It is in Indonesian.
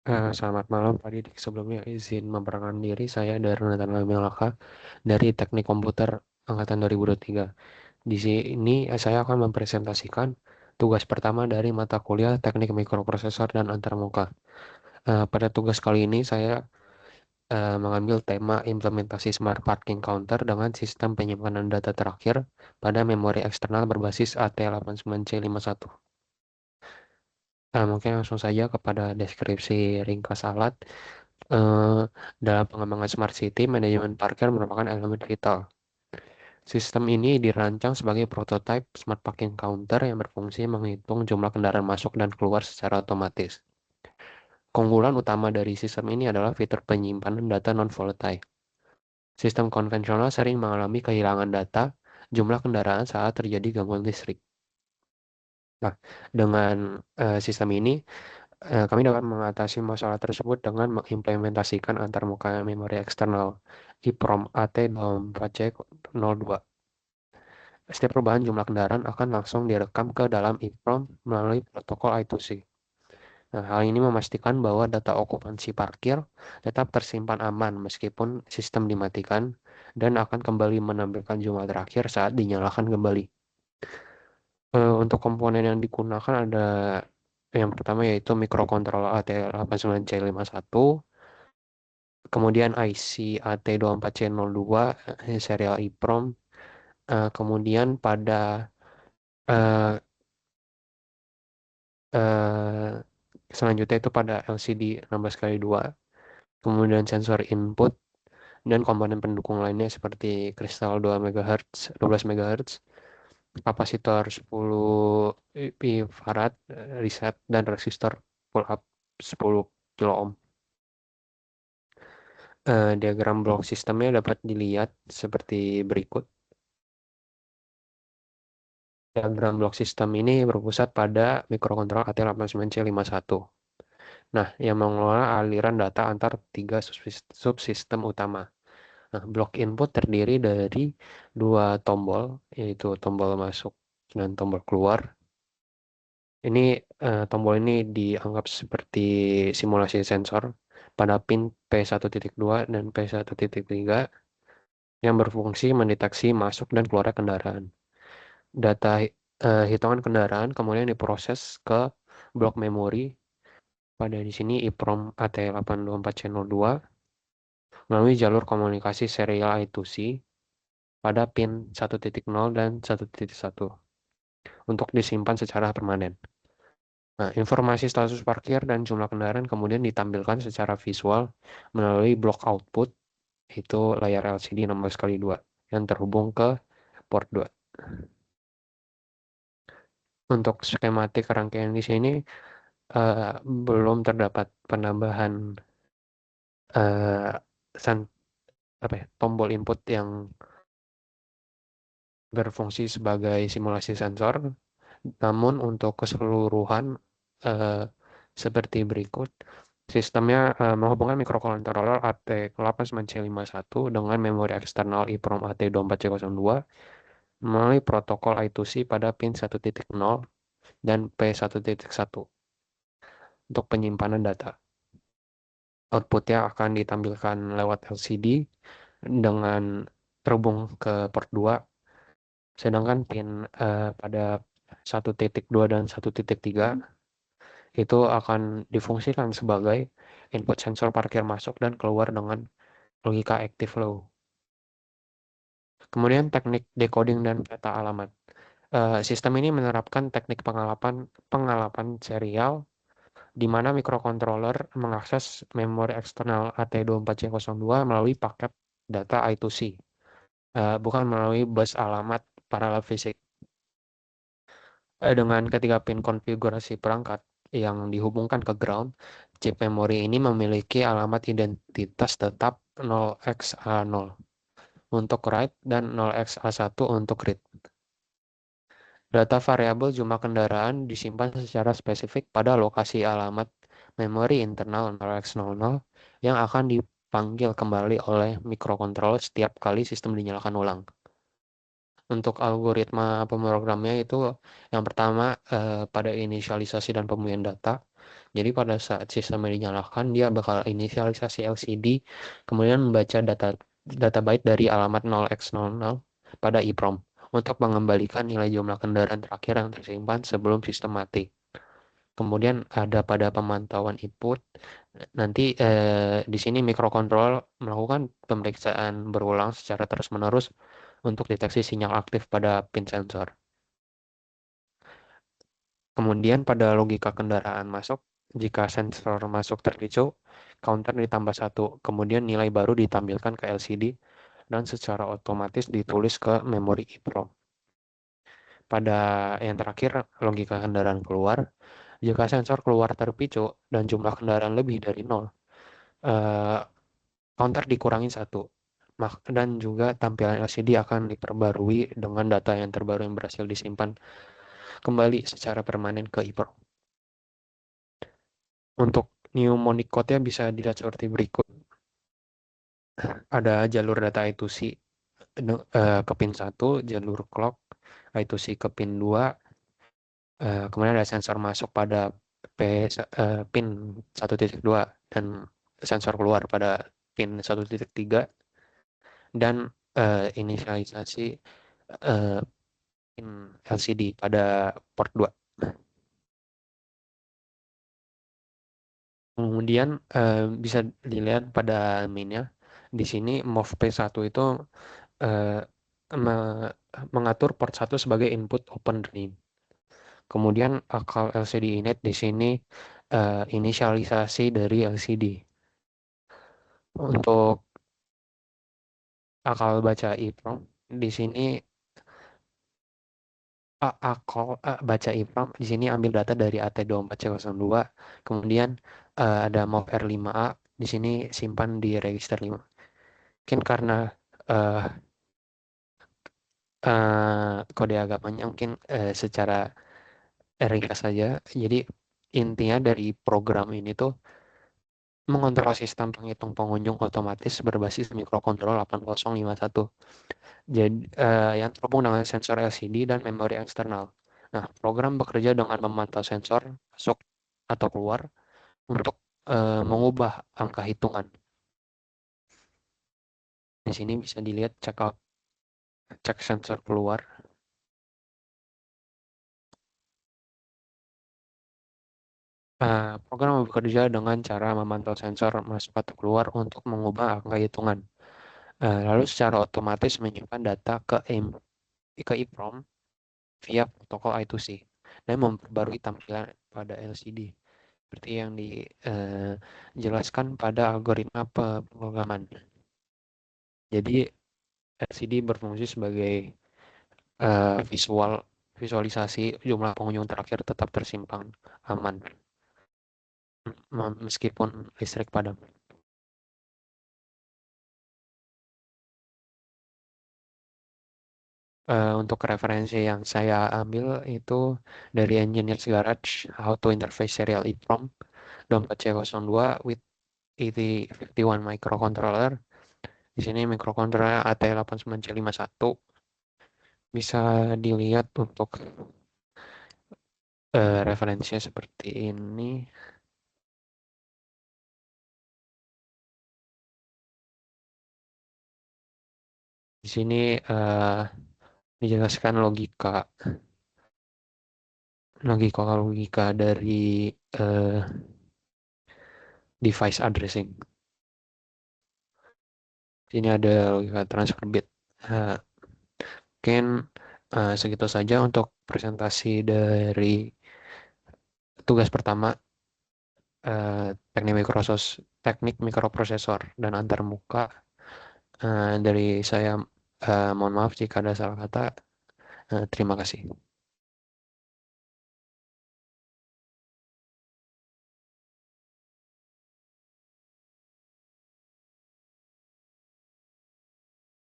Selamat malam Pak Didik. Sebelumnya izin memperkenalkan diri, saya dari Nathan Lamelaka dari Teknik Komputer Angkatan 2023. Di sini saya akan mempresentasikan tugas pertama dari mata kuliah Teknik Mikroprosesor dan Antarmuka. Pada tugas kali ini saya mengambil tema implementasi Smart Parking Counter dengan sistem penyimpanan data terakhir pada memori eksternal berbasis AT89C51. Mungkin langsung saja kepada deskripsi ringkas alat. Eh, Dalam pengembangan Smart City, manajemen parkir merupakan elemen vital. Sistem ini dirancang sebagai prototipe Smart Parking Counter yang berfungsi menghitung jumlah kendaraan masuk dan keluar secara otomatis. Keunggulan utama dari sistem ini adalah fitur penyimpanan data non-volatile. Sistem konvensional sering mengalami kehilangan data jumlah kendaraan saat terjadi gangguan listrik. Nah, dengan sistem ini, kami dapat mengatasi masalah tersebut dengan mengimplementasikan antarmuka memori eksternal EEPROM AT24C02. Setiap perubahan jumlah kendaraan akan langsung direkam ke dalam EEPROM melalui protokol I2C. Nah, hal ini memastikan bahwa data okupansi parkir tetap tersimpan aman meskipun sistem dimatikan dan akan kembali menampilkan jumlah terakhir saat dinyalakan kembali. Untuk komponen yang digunakan ada yang pertama yaitu microcontroller AT89C51, kemudian IC AT24C02 serial EEPROM, kemudian pada eh, eh, selanjutnya itu pada LCD 16x2, kemudian sensor input dan komponen pendukung lainnya seperti kristal 2 MHz, 12 MHz, kapasitor 10 picofarad, reset, dan resistor pull up 10 kilo ohm. Diagram blok sistemnya dapat dilihat seperti berikut. Diagram blok sistem ini berpusat pada mikrokontroler AT89C51. Nah, yang mengelola aliran data antar tiga subsistem utama. Nah, blok input terdiri dari dua tombol, yaitu tombol masuk dan tombol keluar. Ini tombol ini dianggap seperti simulasi sensor pada pin P1.2 dan P1.3 yang berfungsi mendeteksi masuk dan keluarnya kendaraan. Data hitungan kendaraan kemudian diproses ke blok memori pada di sini EEPROM AT824C02 melalui jalur komunikasi serial I2C pada pin 1.0 dan 1.1 untuk disimpan secara permanen. Nah, informasi status parkir dan jumlah kendaraan kemudian ditampilkan secara visual melalui blok output, yaitu layar LCD 16x2 yang terhubung ke port 2. Untuk skematik rangkaian di sini belum terdapat penambahan eh, tombol input yang berfungsi sebagai simulasi sensor. Namun untuk keseluruhan eh, seperti berikut, sistemnya menghubungkan microcontroller AT89C51 dengan memori eksternal EEPROM AT24C02 melalui protokol I2C pada pin 1.0 dan P1.1 untuk penyimpanan data. Outputnya akan ditampilkan lewat LCD dengan terhubung ke port 2, sedangkan pin pada 1.2 dan 1.3 itu akan difungsikan sebagai input sensor parkir masuk dan keluar dengan logika active flow. Kemudian teknik decoding dan peta alamat. Sistem ini menerapkan teknik pengalapan serial di mana mikrocontroller mengakses memori eksternal AT24C02 melalui paket data I2C, bukan melalui bus alamat paralel fisik. Dengan ketiga pin konfigurasi perangkat yang dihubungkan ke ground, chip memori ini memiliki alamat identitas tetap 0xa0 untuk write dan 0xa1 untuk read. Data variabel jumlah kendaraan disimpan secara spesifik pada lokasi alamat memori internal 0x00 yang akan dipanggil kembali oleh mikrokontroller setiap kali sistem dinyalakan ulang. Untuk algoritma pemrogramnya itu yang pertama pada inisialisasi dan pemilihan data. Jadi pada saat sistemnya dinyalakan, dia bakal inisialisasi LCD, kemudian membaca data byte dari alamat 0x00 pada EEPROM untuk mengembalikan nilai jumlah kendaraan terakhir yang tersimpan sebelum sistem mati. Kemudian ada pada pemantauan input, nanti di sini mikrokontroller melakukan pemeriksaan berulang secara terus-menerus untuk deteksi sinyal aktif pada pin sensor. Kemudian pada logika kendaraan masuk, jika sensor masuk terpicu, counter ditambah satu, kemudian nilai baru ditampilkan ke LCD dan secara otomatis ditulis ke memori EEPROM. Pada yang terakhir, logika kendaraan keluar, jika sensor keluar terpicu dan jumlah kendaraan lebih dari 0, eh, counter dikurangi satu. Dan juga tampilan LCD akan diperbarui dengan data yang terbaru yang berhasil disimpan kembali secara permanen ke EEPROM. Untuk mnemonic code-nya bisa dilihat seperti berikut. Ada jalur data I2C ke pin 1, jalur clock I2C ke pin 2, kemudian ada sensor masuk pada pin 1.2 dan sensor keluar pada pin 1.3 dan inisialisasi eh, pin LCD pada port 2. Kemudian bisa dilihat pada mainnya. Di sini mov P1 itu eh, mengatur port 1 sebagai input open ring. Kemudian akal LCD init di sini inisialisasi dari LCD. Untuk akal baca EEPROM di sini baca EEPROM di sini ambil data dari AT24C02. Kemudian ada mov R5A di sini simpan di register 5. Mungkin karena uh, kode agamanya mungkin secara ringkas saja. Jadi intinya dari program ini tuh mengontrol sistem penghitung pengunjung otomatis berbasis mikrokontrol 8051. Jadi yang terhubung dengan sensor LCD dan memori eksternal. Nah, program bekerja dengan memantau sensor masuk atau keluar untuk mengubah angka hitungan. Di sini bisa dilihat cek sensor keluar. Program bekerja dengan cara memantau sensor masuk atau keluar untuk mengubah angka hitungan. Lalu secara otomatis menyimpan data ke EEPROM via protokol I2C dan memperbarui tampilan pada LCD seperti yang dijelaskan pada algoritma pemrograman. Jadi LCD berfungsi sebagai visualisasi jumlah pengunjung terakhir tetap tersimpan aman meskipun listrik padam. Untuk referensi yang saya ambil itu dari Engineer's Garage, How to Interface Serial EEPROM, dompet C02 with 8051 microcontroller. Di sini mikrokontroler AT89C51. Bisa dilihat untuk referensinya seperti ini. Di sini dijelaskan logika dari device addressing. Sini ada logika transfer bit. Mungkin segitu saja untuk presentasi dari tugas pertama teknik mikroprosesor dan antarmuka. Dari saya mohon maaf jika ada salah kata. Terima kasih.